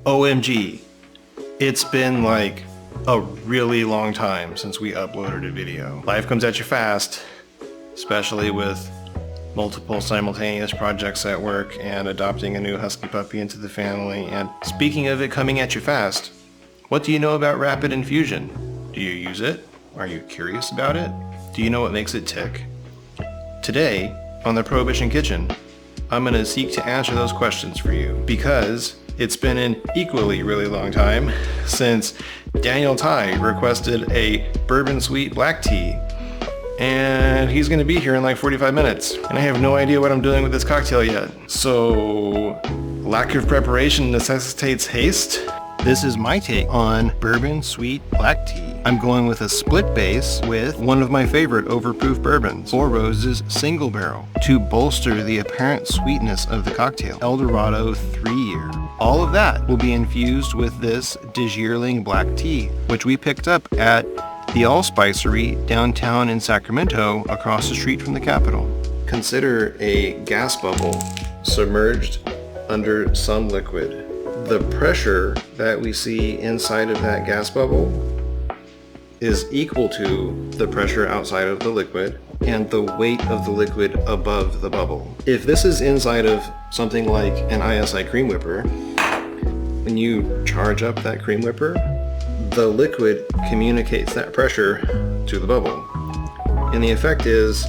OMG, it's been like a really long time since we uploaded a video. Life comes at you fast, especially with multiple simultaneous projects at work and adopting a new husky puppy into the family. And speaking of it coming at you fast, what do you know about rapid infusion? Do you use it? Are you curious about it? Do you know what makes it tick? Today, on the Prohibition Kitchen, I'm going to seek to answer those questions for you, because it's been an equally really long time since Daniel Ty requested a bourbon sweet black tea, and he's going to be here in like 45 minutes, and I have no idea what I'm doing with this cocktail yet. So, lack of preparation necessitates haste. This is my take on bourbon sweet black tea. I'm going with a split base with one of my favorite overproof bourbons, Four Roses Single Barrel, to bolster the apparent sweetness of the cocktail, Eldorado 3-year. All of that will be infused with this de Gierling black tea, which we picked up at the Allspicery downtown in Sacramento, across the street from the Capitol. Consider a gas bubble submerged under some liquid. The pressure that we see inside of that gas bubble is equal to the pressure outside of the liquid and the weight of the liquid above the bubble. If this is inside of something like an ISI cream whipper, when you charge up that cream whipper, the liquid communicates that pressure to the bubble. And the effect is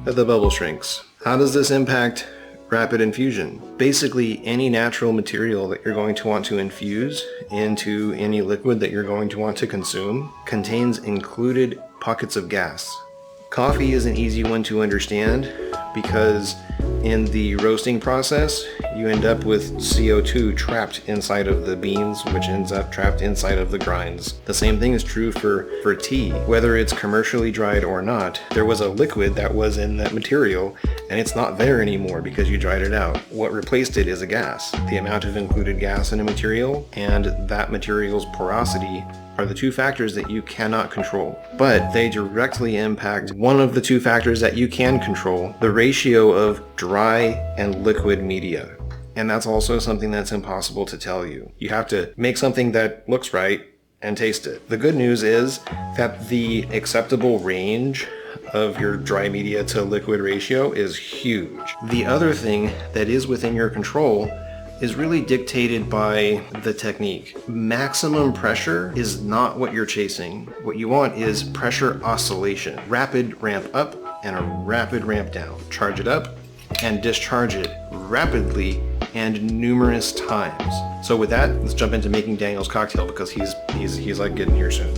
that the bubble shrinks. How does this impact rapid infusion? Basically, any natural material that you're going to want to infuse into any liquid that you're going to want to consume contains included pockets of gas. Coffee is an easy one to understand because in the roasting process, you end up with CO2 trapped inside of the beans, which ends up trapped inside of the grinds. The same thing is true for tea. Whether it's commercially dried or not, there was a liquid that was in that material, and it's not there anymore because you dried it out. What replaced it is a gas. The amount of included gas in a material and that material's porosity are the two factors that you cannot control, but they directly impact one of the two factors that you can control, the ratio of dry and liquid media. And that's also something that's impossible to tell you. You have to make something that looks right and taste it. The good news is that the acceptable range of your dry media to liquid ratio is huge. The other thing that is within your control is really dictated by the technique. Maximum pressure is not what you're chasing. What you want is pressure oscillation. Rapid ramp up and a rapid ramp down. Charge it up and discharge it rapidly and numerous times. So with that, let's jump into making Daniel's cocktail, because he's like getting here soon.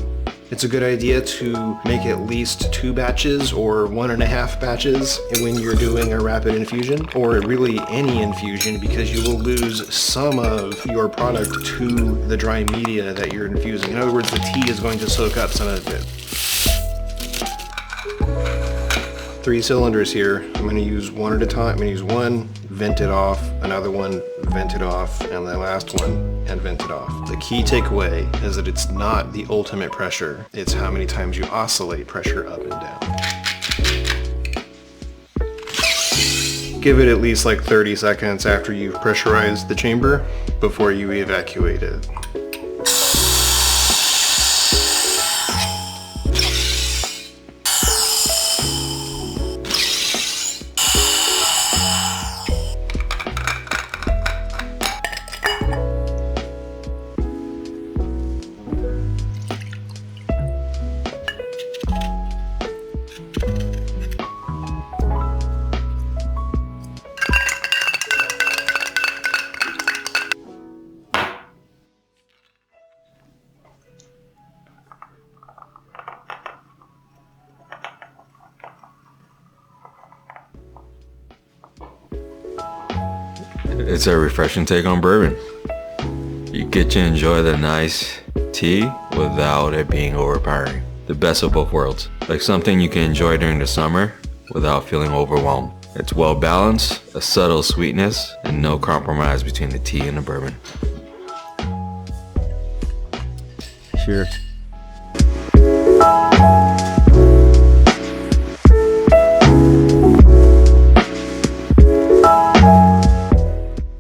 It's a good idea to make at least 2 batches or 1.5 batches when you're doing a rapid infusion, or really any infusion, because you will lose some of your product to the dry media that you're infusing. In other words, the tea is going to soak up some of it. 3 cylinders here. I'm going to use one at a time. I'm going to use one, vent it off, another one, vent it off, and the last one, and vent it off. The key takeaway is that it's not the ultimate pressure. It's how many times you oscillate pressure up and down. Give it at least like 30 seconds after you've pressurized the chamber before you evacuate it. It's a refreshing take on bourbon. You get to enjoy the nice tea without it being overpowering. The best of both worlds. Like something you can enjoy during the summer without feeling overwhelmed. It's well balanced, a subtle sweetness, and no compromise between the tea and the bourbon. Cheers.